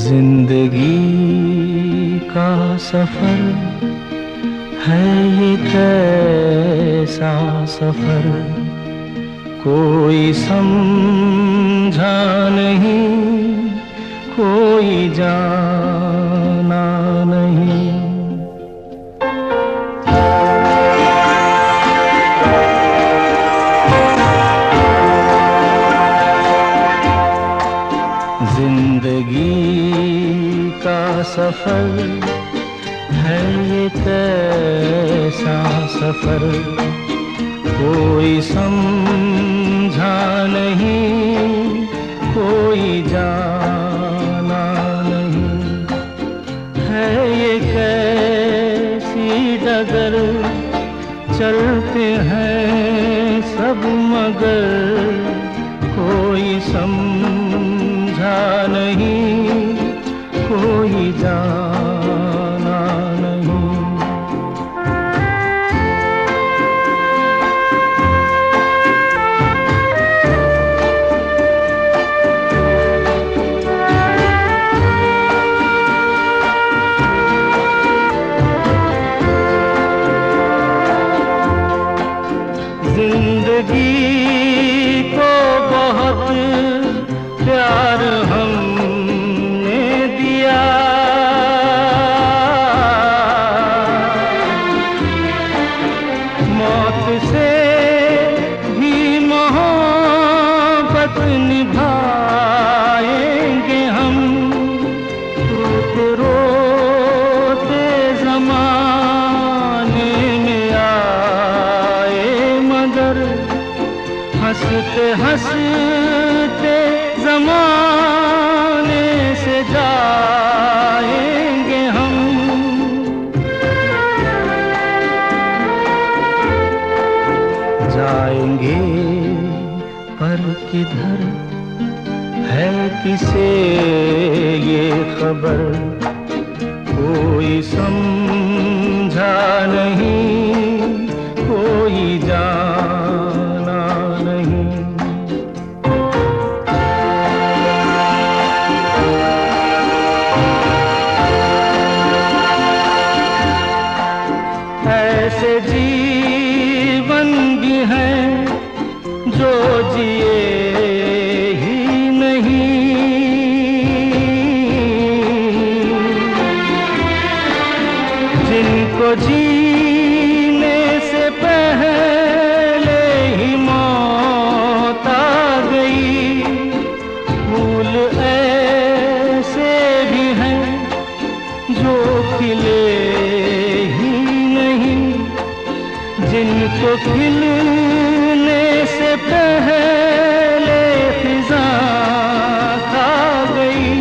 जिंदगी का सफर है ये कैसा सफर, कोई समझा नहीं, कोई जाना नहीं। जिंदगी का सफर है ये कैसा सफर, कोई समझा नहीं, कोई जाना नहीं। है ये कैसी डगर, चलते हैं सब मगर, कोई समझा नहीं, कोई जाना नहीं। जिंदगी को बहुत प्यार हमने दिया, मौत से भी मोहब्बत निभाएंगे हम। रोते रोते ज़माने में आए मगर, हंसते हंसते ज़माने से जाएंगे हम। जाएंगे पर किधर है किसे ये खबर, कोई समझा नहीं, कोई जाना नहीं। ऐसे जीवन भी हैं जो जिए ही नहीं, जिनको जीने से पहले ही मौत आ गई। फूल ऐसे भी हैं जो खिले ही नहीं, जिनको खिलने से पहले फिजा खा गई।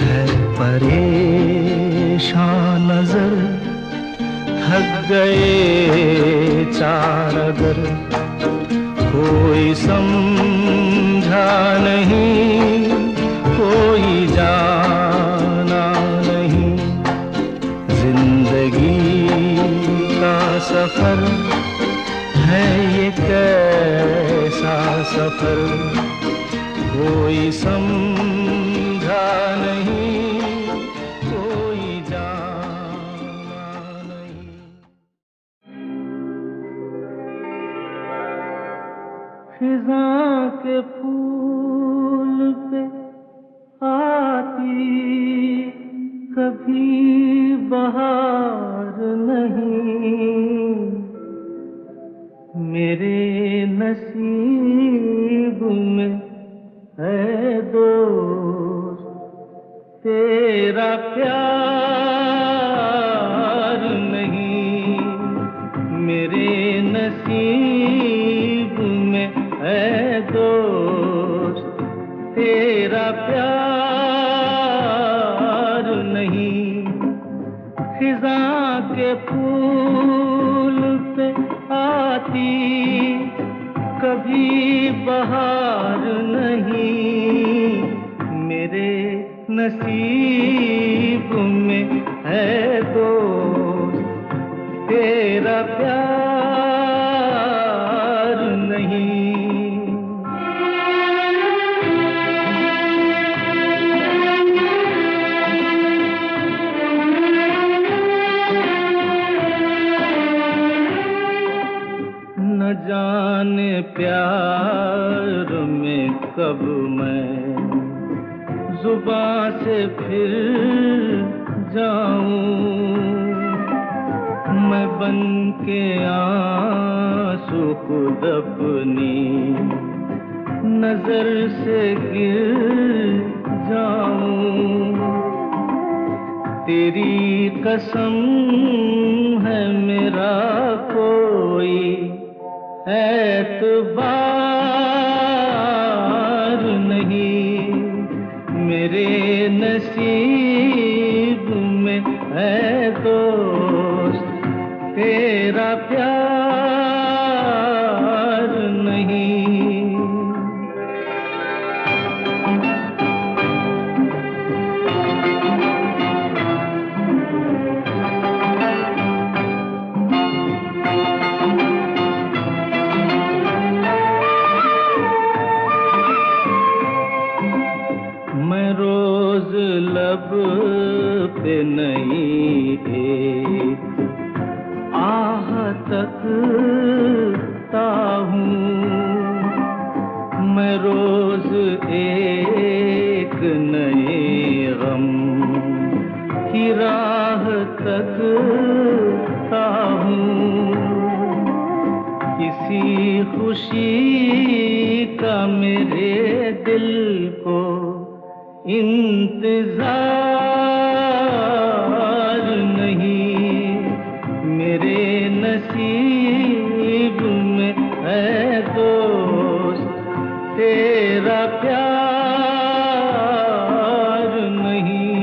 है परेशान नजर, थक गए चारगर, कोई समझा नहीं, कोई जाना नहीं। जिंदगी का सफर है ये कैसा सफर, कोई समझा नहीं, कोई जाना नहीं। खिज़ां के फूल पे आती कभी बहार नहीं, मेरे नसीब में है दोस्त तेरा प्यार नहीं। मेरे नसीब में है दोस्त तेरा प्यार नहीं। खिज़ां के फूल पे आती कभी बहार नहीं, मेरे नसीब में है दोस्त तेरा प्यार नहीं। जाने प्यार में कब मैं जुबां से फिर जाऊं, मैं बन के आंसू खुद अपनी नजर से गिर जाऊं। तेरी कसम है मेरा कोई एतबार नहीं, मेरे नसीब में है दोस्त तेरा प्यार नहीं। मैं रोज लब पे नहीं एक आह तकता हूँ, मैं रोज एक नए गम की राह तकता हूँ। किसी खुशी का मेरे दिल को इंतजार नहीं, मेरे नसीब में है दोस्त तेरा प्यार नहीं।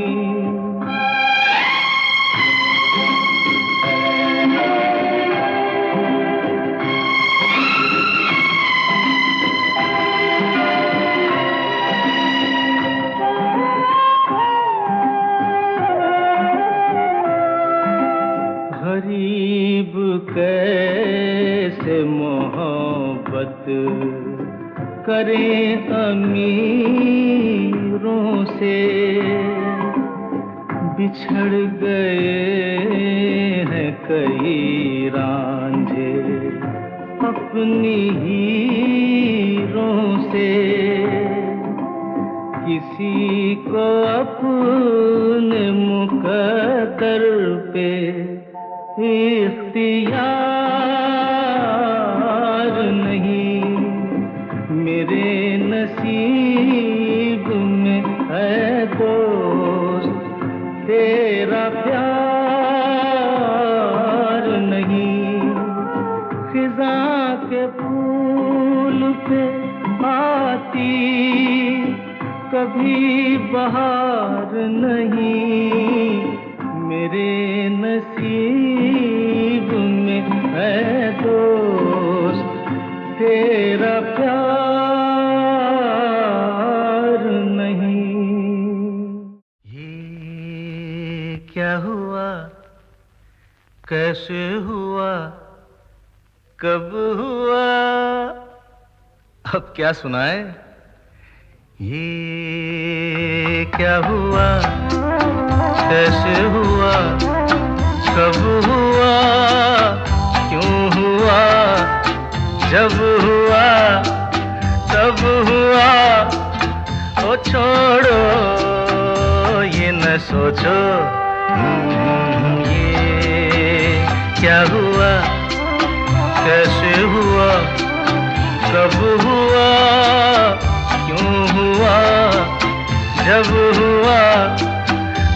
गरीब कैसे मोहब्बत करें अमीरों से, बिछड़ गए हैं कई रांझे अपनी हीरों से। किसी को अपने मुकद्दर पे इख्तियार नहीं, मेरे नसीब में है दोस्त तेरा प्यार नहीं। खिज़ा के फूल पे आती कभी बहार नहीं, मेरे नसीब में है दोस्त तेरा प्यार नहीं। ये क्या हुआ, कैसे हुआ, कब हुआ, अब क्या सुनाए? ये क्या हुआ, कैसे हुआ, कब हुआ, क्यों हुआ, जब हुआ तब हुआ। ओ छोड़ो ये न सोचो, ये क्या हुआ, कैसे हुआ, कब हुआ, क्यों हुआ, जब हुआ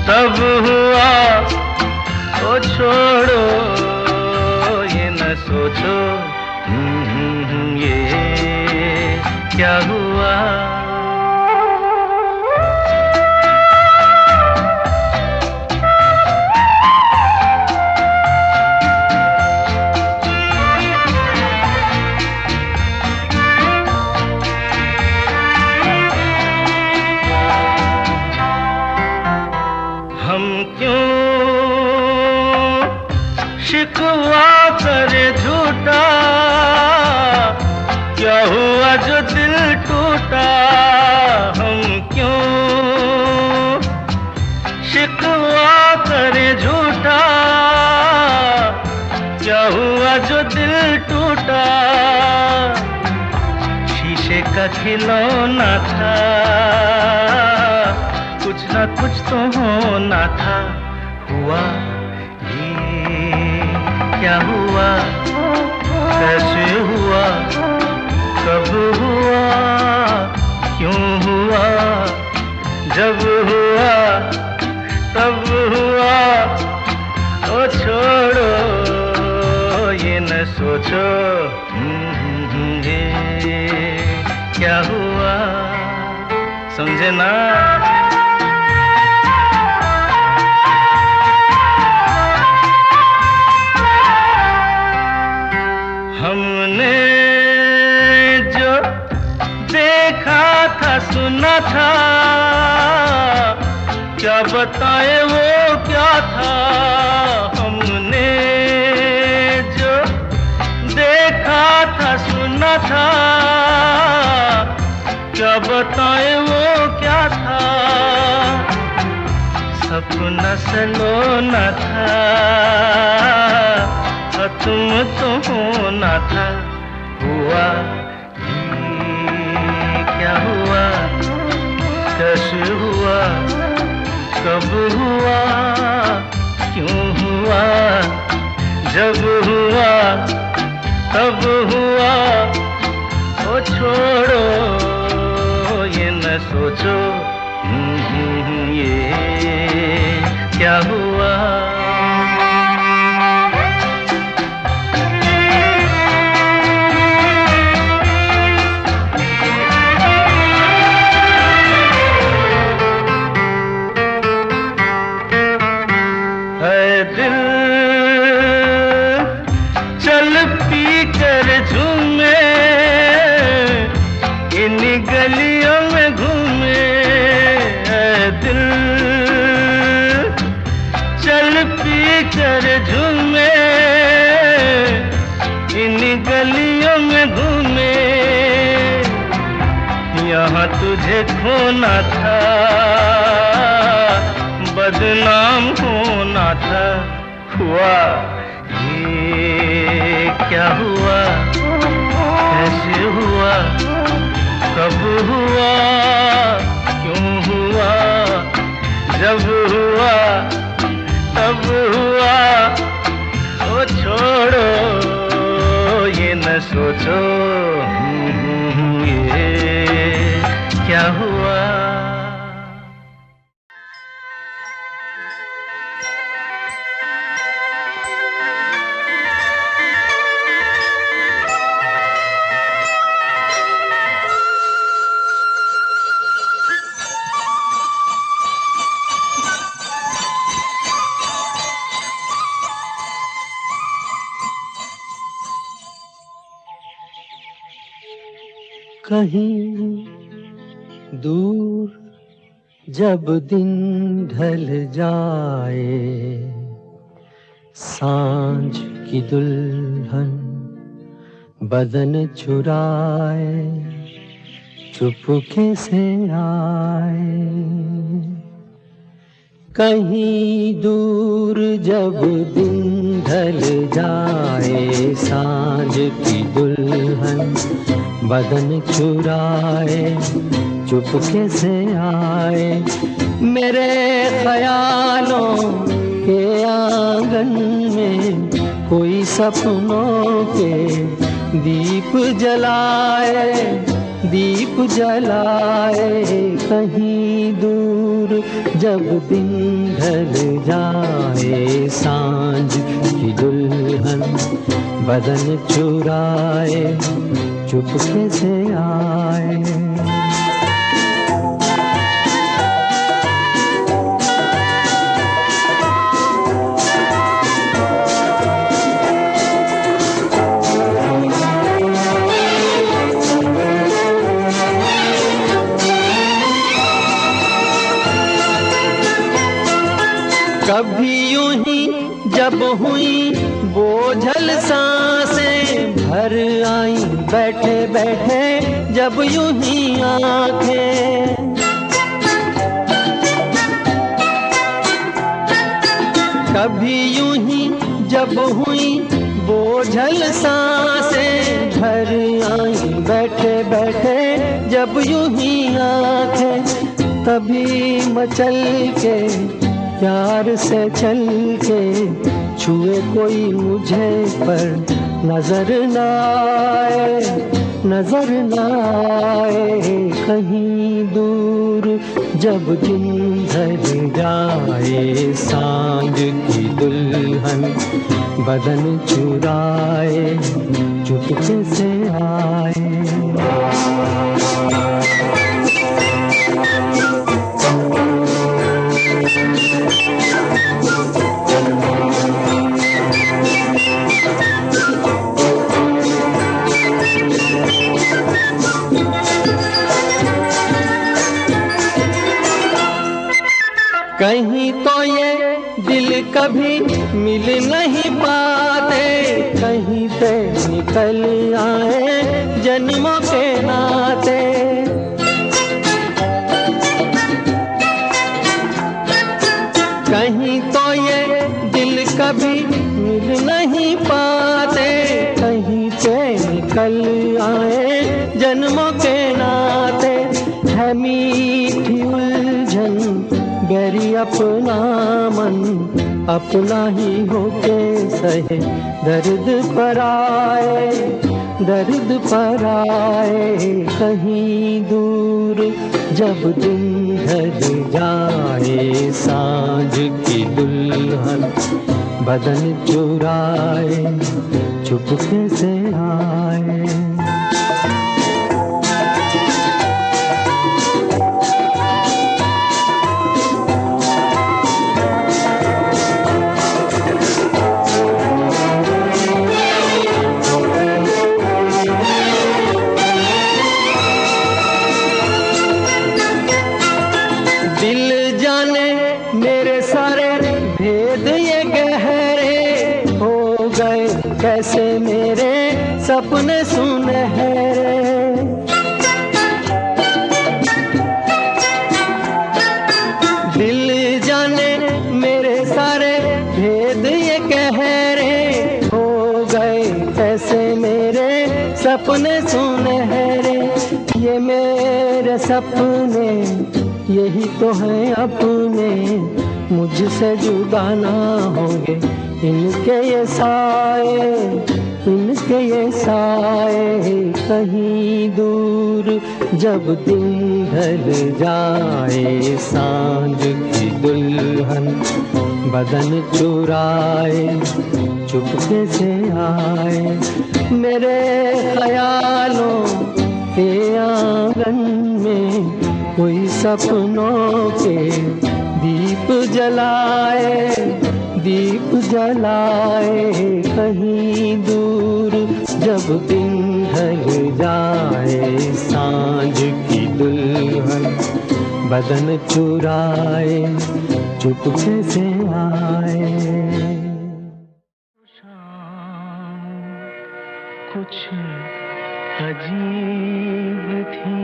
तब हुआ। ओ छोड़ो ये न सोचो, ये क्या हुआ। हम क्यों शिकवा करे झूठा, क्या हुआ जो दिल टूटा। हम क्यों शिकवा करे झूठा, क्या हुआ जो दिल टूटा। का खिलौना था, कुछ ना कुछ तो होना था। हुआ ये क्या हुआ, कैसे हुआ, कब हुआ, क्यों हुआ, जब हुआ तब हुआ। ओ छोड़ो ये न सोचो ये क्या हुआ, समझे ना। हमने जो देखा था सुना था, क्या बताए वो क्या था। हमने जो देखा था सुना था, क्या बताए वो क्या था। सपना सलोना था, तुम तो होना था। हुआ ये क्या हुआ, कैसे हुआ, कब हुआ, क्यों हुआ, जब हुआ तब हुआ। ओ छोड़ो ये न सोचो ये क्या हुआ। गलियों में घूमे दिल, चल पी कर झूमे, इन गलियों में घूमे। यहाँ तुझे खोना था, बदनाम होना था। हुआ ये क्या हुआ, कैसे हुआ, कब हुआ, क्यों हुआ, जब हुआ तब हुआ। ओ छोड़ो ये न सोचो ये क्या हुआ। कहीं दूर जब दिन ढल जाए, सांझ की दुल्हन बदन चुराए चुपके से आए। कहीं दूर जब दिन ढल जाए, सांझ की दुल्हन बदन चुराए चुपके से आए। मेरे ख्यालों के आंगन में कोई सपनों के दीप जलाए, दीप जलाए। कहीं दूर जब दिन ढल जाए, सांझ की दुल्हन बदन चुराए चुपके से आए। कभी यूं ही जब हुई बोझल सांसें भर आई, बैठे बैठे जब यूं ही आंखें। कभी यूं ही जब हुई बोझल सांसें भर आई बैठे बैठे जब यूं ही आंखें, तभी मचल के प्यार से चल के छुए कोई मुझे पर नजर न आए, नजर न आए। कहीं दूर जब दिन ढल जाए, सांझ की दुल्हन बदन चुराए चुपके से आए। कहीं तो ये दिल कभी मिल नहीं पाते, कहीं पे निकल आए जन्मों के नाते। कहीं तो ये दिल कभी मिल नहीं पाते, कहीं पे निकल आए जन्मों के नाते। है मीठी उलझन गहरी अपना मन अपना ही होके सहे, दर्द पर आए, दर्द पर आए। कहीं दूर जब दिन ढल जाए, सांझ की दुल्हन बदन चुराए चुपके से आए। दिल जाने मेरे सारे भेद ये गहरे हो गए, कैसे मेरे सपने सुनहरे। दिल जाने मेरे सारे भेद ये गहरे हो गए, कैसे मेरे सपने सुनहरे। ये मेरे सपने यही तो है अपने, मुझसे जुदा ना होंगे इनके ये साए, इनके ये साए। कहीं दूर जब दिन ढल जाए, सांझ की दुल्हन बदन चुराए चुपके से आए। मेरे ख्यालों के आंगन में कोई सपनों के दीप जलाए, दीप जलाए। कहीं दूर जब दिन ढल जाए, सांझ की दुल्हन बदन चुराए चुपके से आए। शाम कुछ अजीब थी,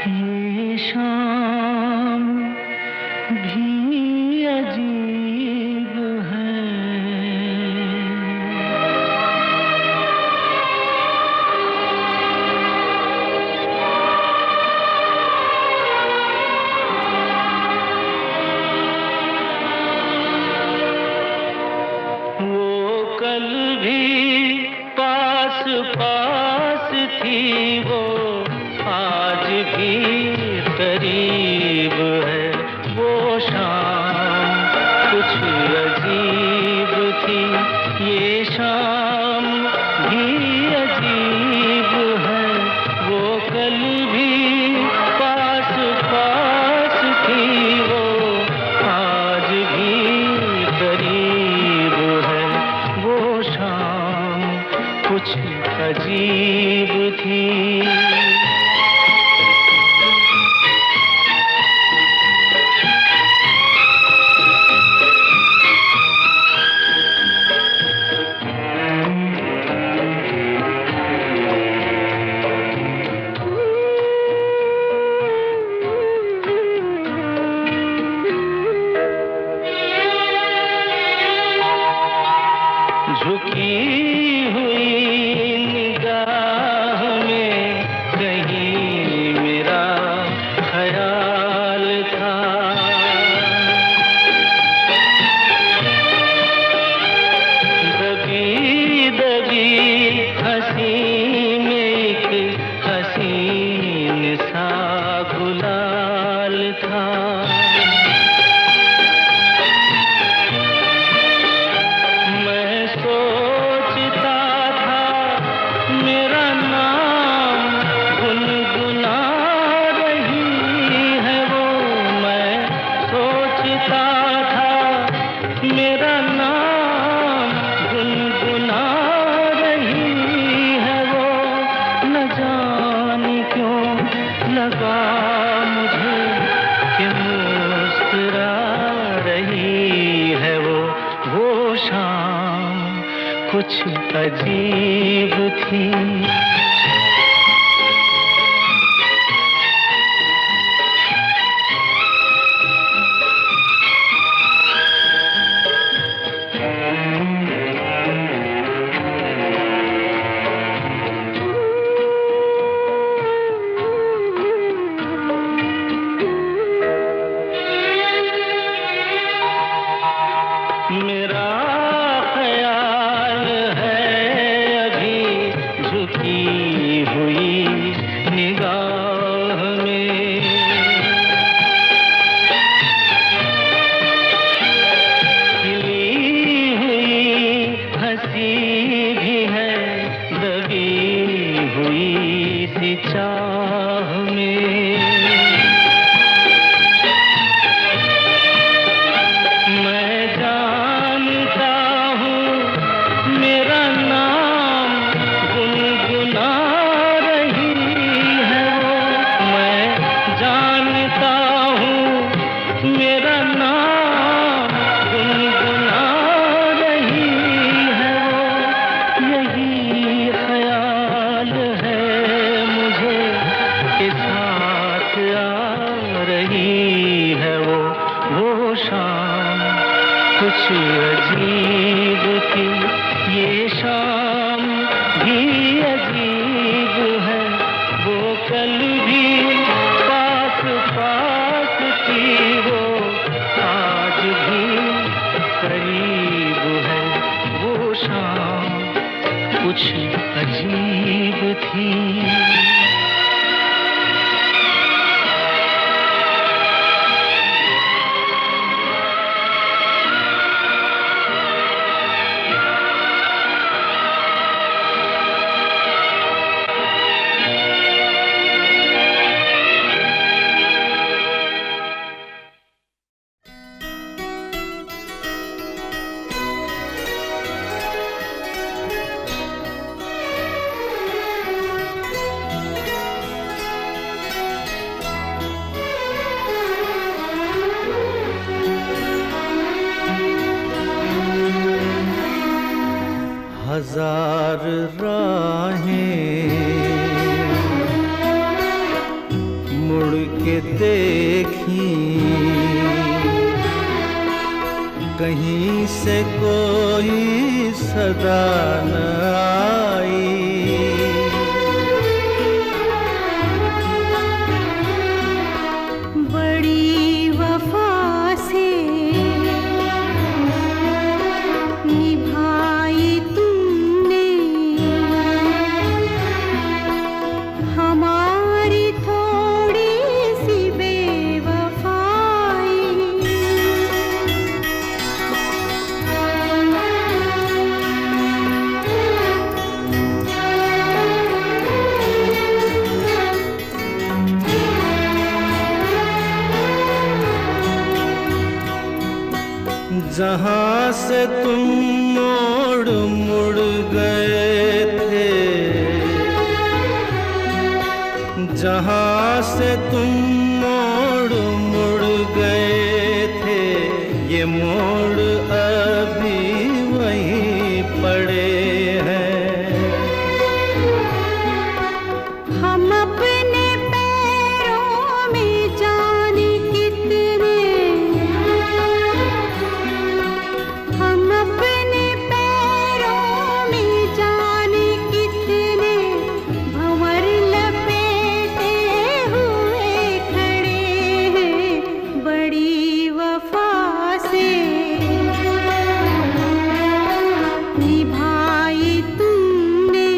ये शाम भी अजीब है। वो कल भी पास पास थी, वो आज भी करीब है। वो शाम कुछ अजीब थी, ये शाम भी अजीब है। वो कल भी पास पास थी, वो आज भी करीब है। वो शाम कुछ अजीब थी। लगा मुझे कि मुस्कुरा रही है वो शाम कुछ अजीब थी। हजार राहें मुड़ के देखी, कहीं से कोई सदा न आई। बड़ी वफा से निभाई तुमने हमारी थोड़ी सी बेवफाई। जहाँ से तुम मोड़ मुड़ गए थे, जहाँ से तुम मोड़ मुड़ गए थे, ये मोड़ अभी वहीं पड़े हैं। हम अपने पैरों में जाने कितने, हम अपने पैरों में जाने कितने भंवर लपेटे हुए खड़े हैं। बड़ी वफा से निभाई तुमने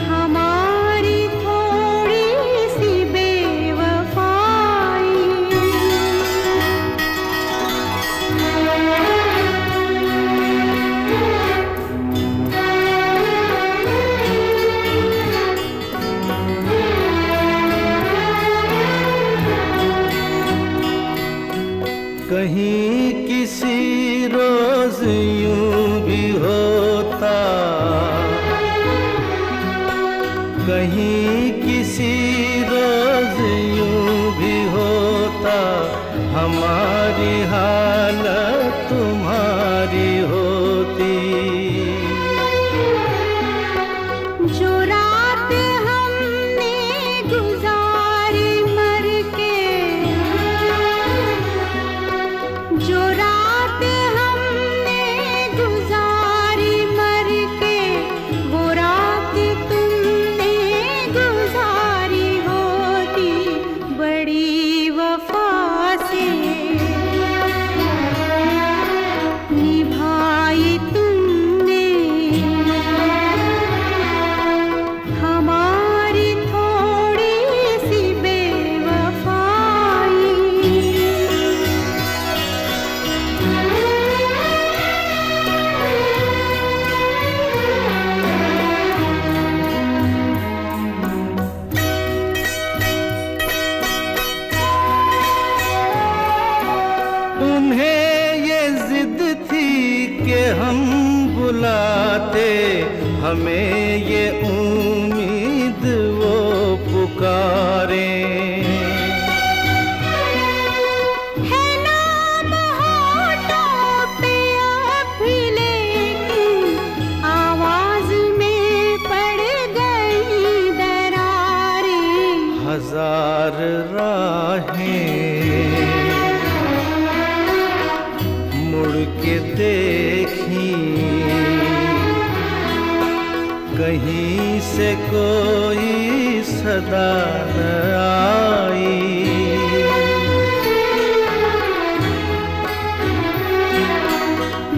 हमारी थोड़ी सी बेवफाई। कहीं किसी रोज यूं भी होता, कहीं किसी रोज यूं भी होता हमारी हालत तुम्हारी होती। जो रात हमने गुजारी मर के, जो रात हमने गुजारी मर के, वो रात तुमने गुजारी होती बड़ी वफा से निभाई तुमने हमारी थोड़ी सी बेवफाई। उन्हें ये जिद थी कि हम बुलाते, हमें ये उम्मीद वो पुकारे। है नाम होठों पे अब भी लेकिन आवाज में पड़ गई दरारें। हजार राहें मुड़ के देखी, कहीं से कोई सदा न आई।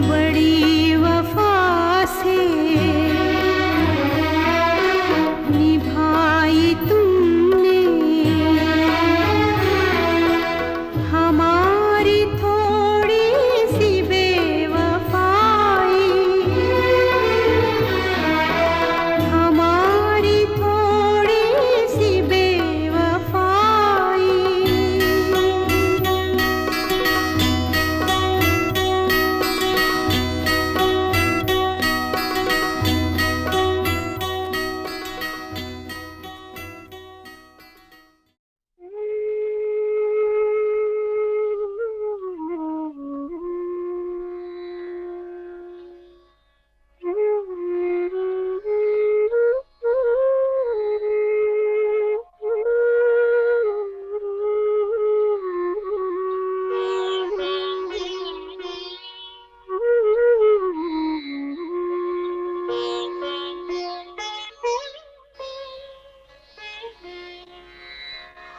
बड़ी वफा से निभाई तुमने हमारी थोड़ी सी बेवफाई, हमारी थोड़ी सी बेवफाई।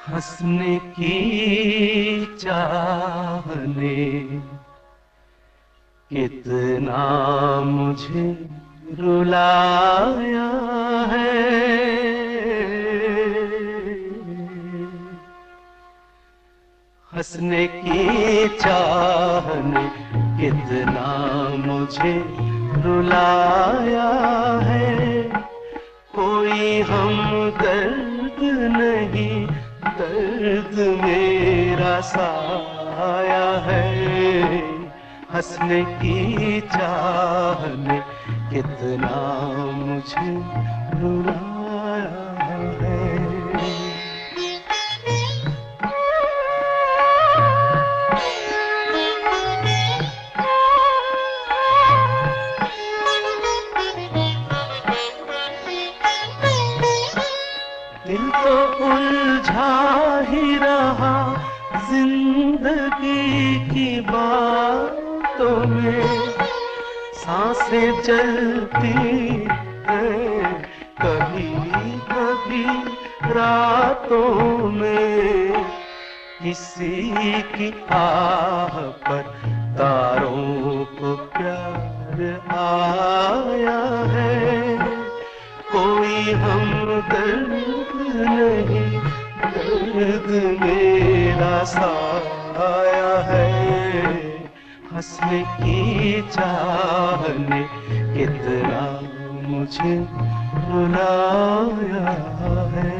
हंसने की चाहने कितना मुझे रुलाया है। हंसने की चाहने कितना मुझे रुलाया है। कोई हमदर्द नहीं, दर्द मेरा साया है। हंसने की चाहने कितना मुझे रुलाया है। दिल तो उलझा ही रहा जिंदगी की बातों में। सांसें चलती हैं कभी कभी रातों में। किसी की आह पर तारों को प्यार आया है। कोई हमदर्द नहीं, दर्द मेरा साया है। हंसने की चाहने कितना मुझे रुलाया है।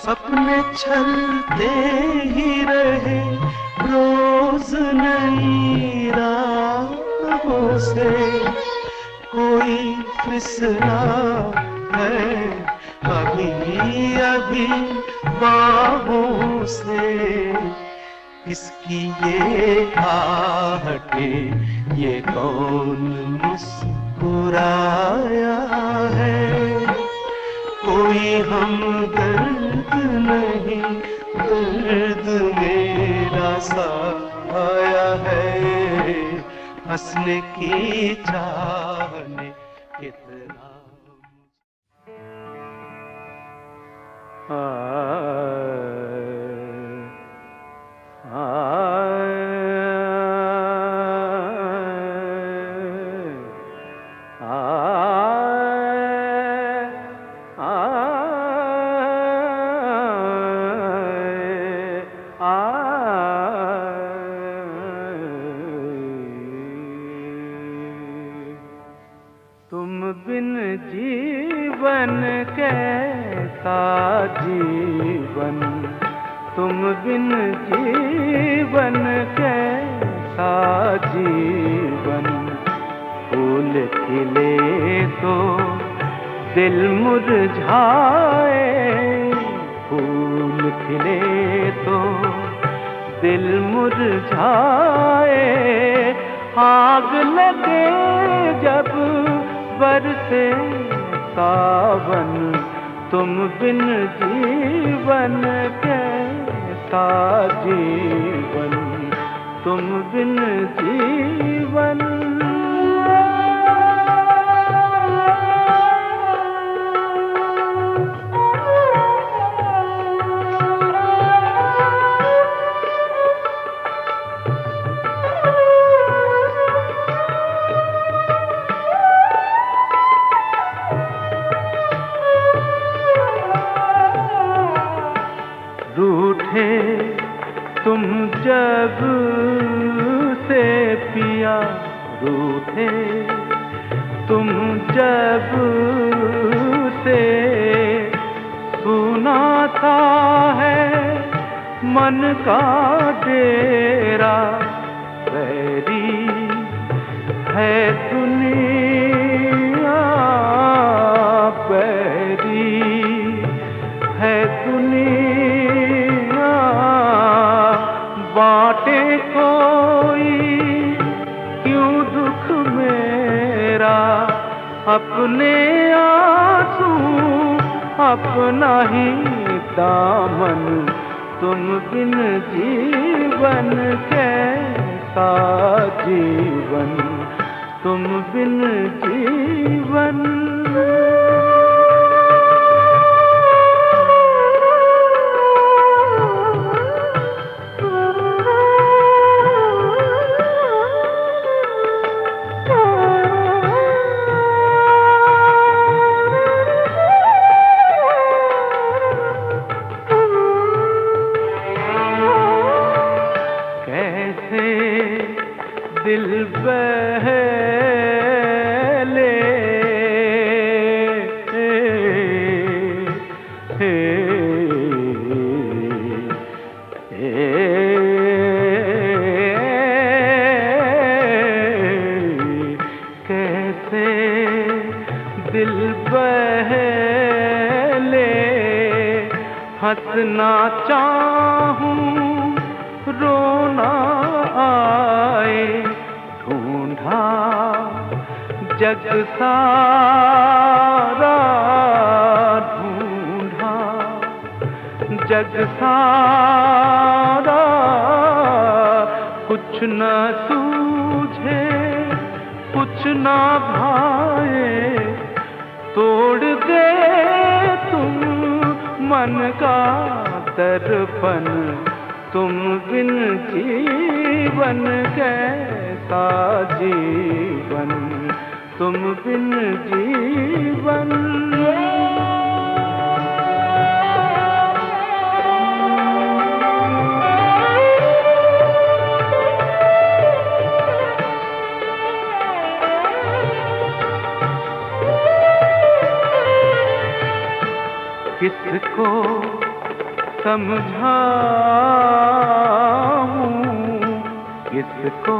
सपने चलते ही रहे रोज नई राहों से, कोई फिसला है अभी अभी बाहों से। किसकी ये आहटे, ये कौन मुस्कुराया है? कोई हमदर्द नहीं, दर्द मेरा साया है। हंसने की चाहने कितना तुम बिन जीवन कैसा जीवन, तुम बिन जीवन कैसा जीवन। फूल खिले तो दिल मुरझाए, फूल खिले तो दिल मुरझाए। आग लगे जब बरसे सावन, तुम बिन जीवन कैसा जीवन, तुम बिन जीवन। रूठे तुम जब से पिया, रूठे तुम जब से। सुनाता है मन का डेरा, बैरी है दुनिया, बैरी है दुनिया। बाटे कोई क्यों दुख मेरा, अपने आंसू अपना ही दामन। तुम बिन जीवन कैसा जीवन, तुम बिन जीवन। दिल बहले कैसे दिल बहले। हंसना चाहूं रोना आए, ढूंढा जग सारा, ढूंढा जग सारा। कुछ न सूझे कुछ न भाए, तोड़ दे तुम मन का दर्पण। तुम बिन जीवन कैसा जीवन, तुम बिन जीवन। किसको समझाऊं किसको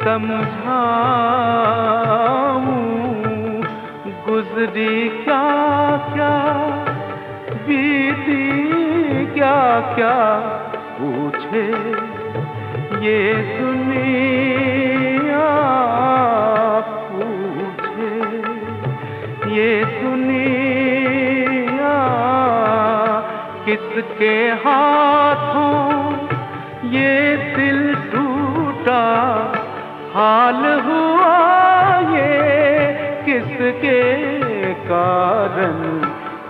समझाऊं, गुजरी क्या क्या बीती क्या क्या पूछे ये दुनिया, पूछे ये दुनिया। किसके हाथों ये दिल टूटा हाल हुआ, ये किसके कारण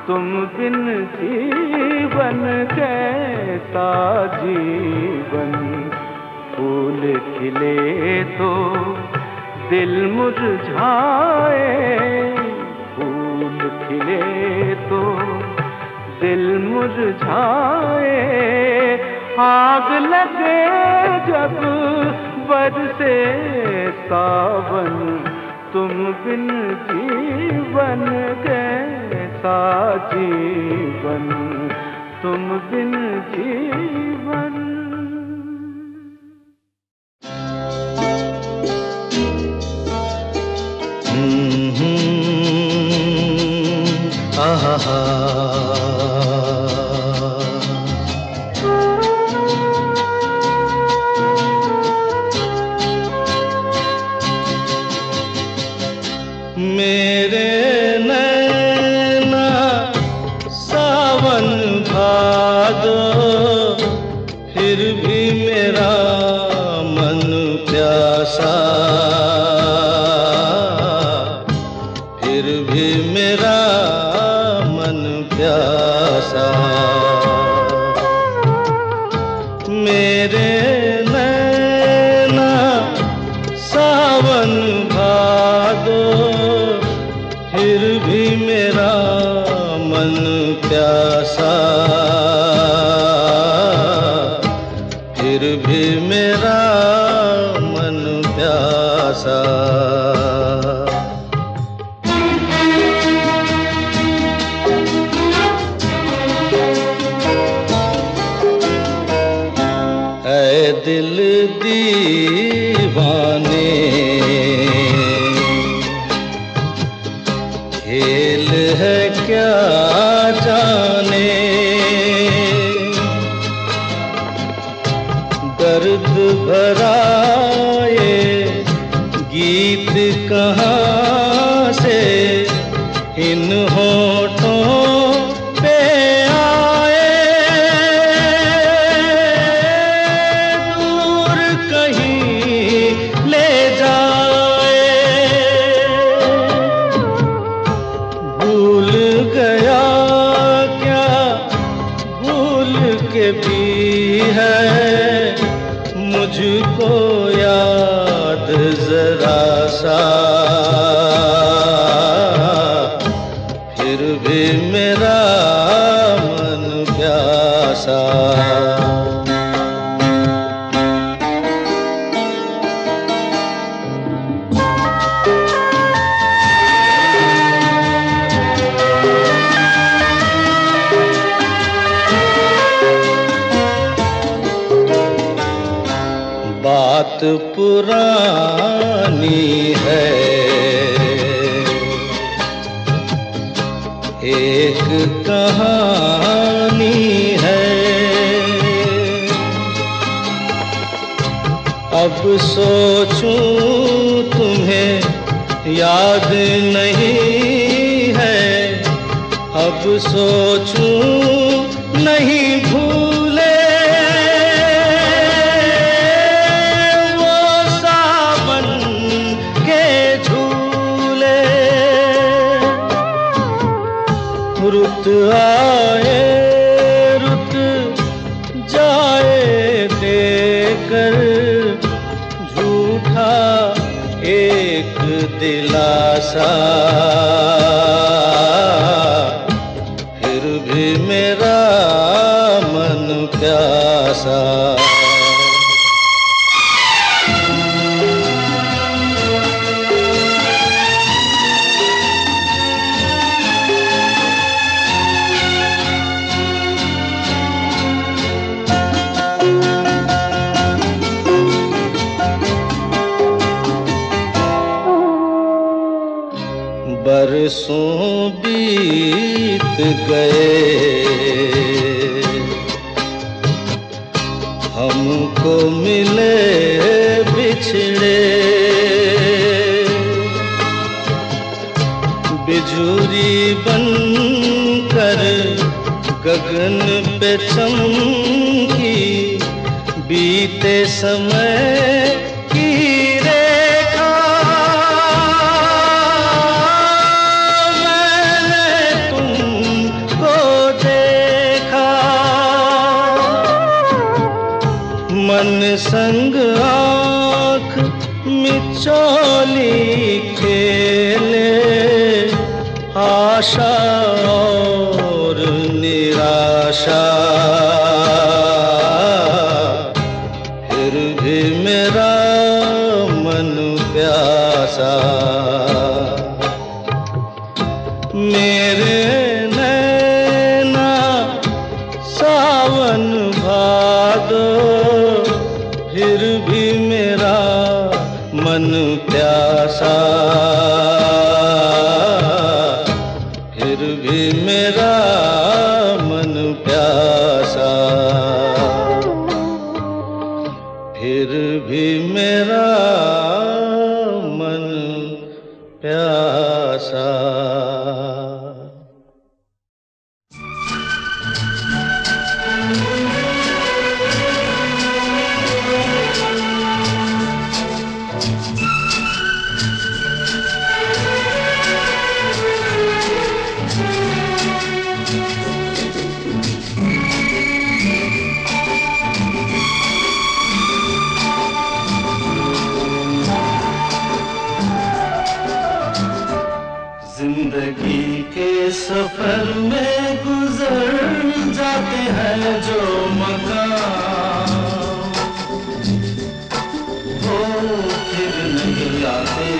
तुम बिन जीवन कैसा जीवन। फूल खिले तो दिल मुरझाए, फूल खिले तो दिल मुरझाए, आग लगे जब बरसे सावन, तुम बिन जीवन कैसा जीवन, तुम बिन जीवन। आहा मेरे नैना सावन भादो, फिर भी मेरा मन प्यासा, फिर भी मेरा मन प्यासा। मेरे नैना सावन भादो, फिर भी मेरा मन प्यासा, फिर भी मेरा मन प्यासा। ऐ दिल दीवाने खेल है क्या जाने, दर्द भरा ये गीत कहाँ से इन होठों पे आए, दूर कहीं ले जाए। भूल गया क्या भूल के भी है मुझको याद जरा सा, फिर भी मेरा मन प्यासा। बात पुरानी है, एक कहानी है, अब सोचूं तुम्हें याद नहीं है, अब सोचूं नहीं भूले वो सावन के झूले। रुत आए रुत जाए देकर झूठा एक दिलासा, फिर भी मेरा मन प्यासा। बीत गए, हमको मिले बिछड़े, बिजुरी बनकर गगन पे चमकी, बीते समय की रेखा मैंने तुमको देखा, मन संग आँख मिचौली खेले, आशा और निराशा, फिर भी मेरा मन प्यासा, मेरे नैना सावन भादो, फिर भी मेरा मन प्यासा, फिर भी मेरा मन प्यासा, फिर भी मेरा मन प्यासा। जिंदगी के सफर में गुजर जाते हैं जो मकाम, वो फिर नहीं आते,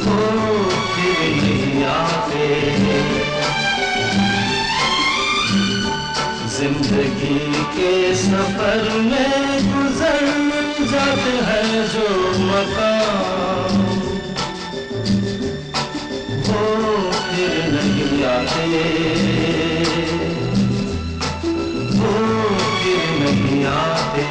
वो फिर नहीं आते। जिंदगी के सफर में गुजर जाते हैं जो मकाम, वो फिर नहीं आते, वो फिर नहीं आते।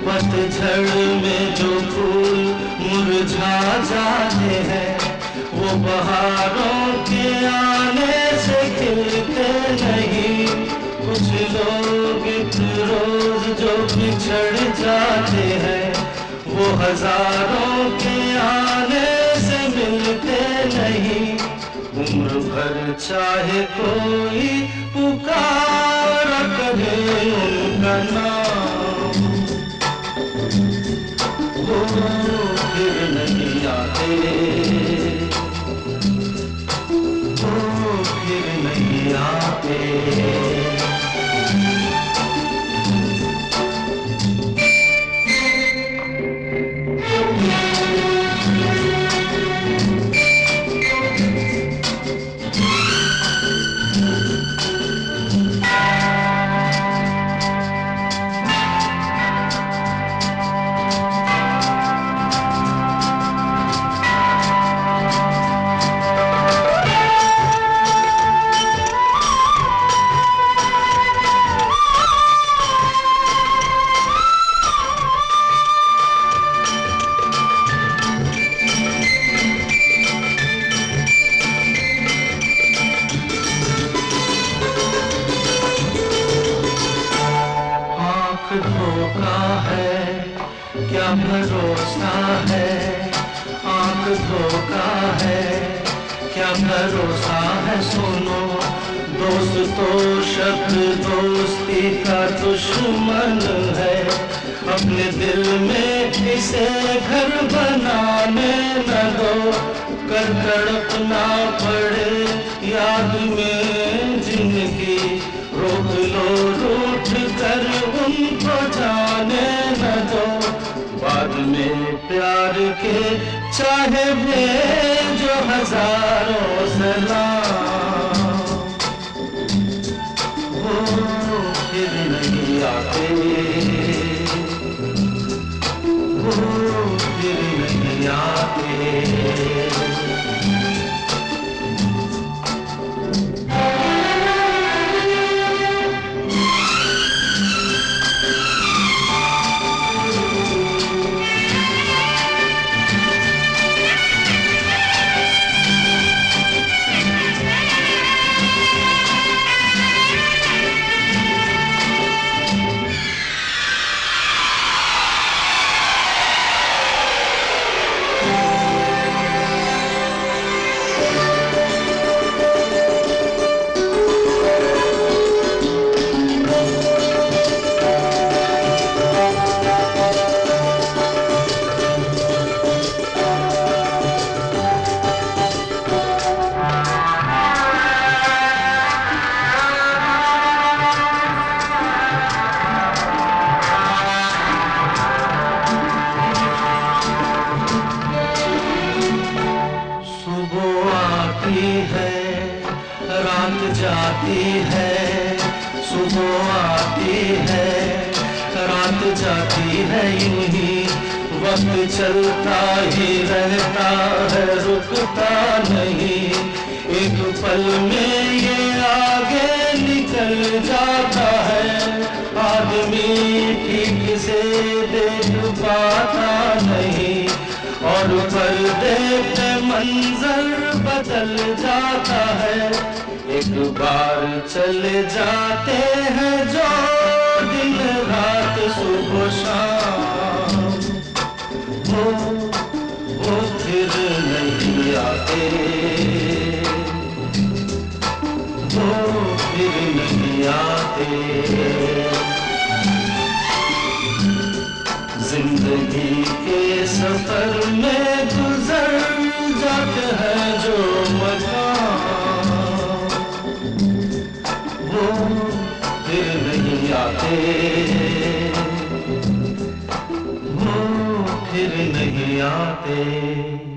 पतझड़ में जो फूल मुरझा जाते हैं, वो बहारों के आने से खिलते नहीं। कुछ लोग एक रोज जो बिछड़ जाते हैं, वो हजारों के आने से मिलते नहीं। उम्र भर चाहे कोई पुकार करे उनका नाम, वो फिर नहीं आते, वो फिर नहीं आते। धोखा है क्या भरोसा है, आंख धोखा है क्या भरोसा है। सुनो दोस्त तो शब्द दोस्ती का दुश्मन है, अपने दिल में इसे घर बनाने न दो, कर तड़पना पड़े याद में जिंदगी, रोक लो रूठ कर उनको जाने न दो, बाद में प्यार के चाहे भेजो हजारों सलाम, वो फिर नहीं आते, वो फिर नहीं आते। रात जाती है, सुबह आती है, रात जाती है, यूं ही वक्त चलता ही रहता है, रुकता नहीं, एक पल में ये आगे निकल जाता है, आदमी ठीक से देख पाता नहीं, और पर्दे पे मंजर बदल जाता है, एक बार चले जाते हैं जो दिन रात सुबह शाम, वो फिर नहीं आते, वो फिर नहीं आते। जिंदगी के सफर में गुजर जाते हैं जो मकाम, वो फिर नहीं आते, वो फिर नहीं आते।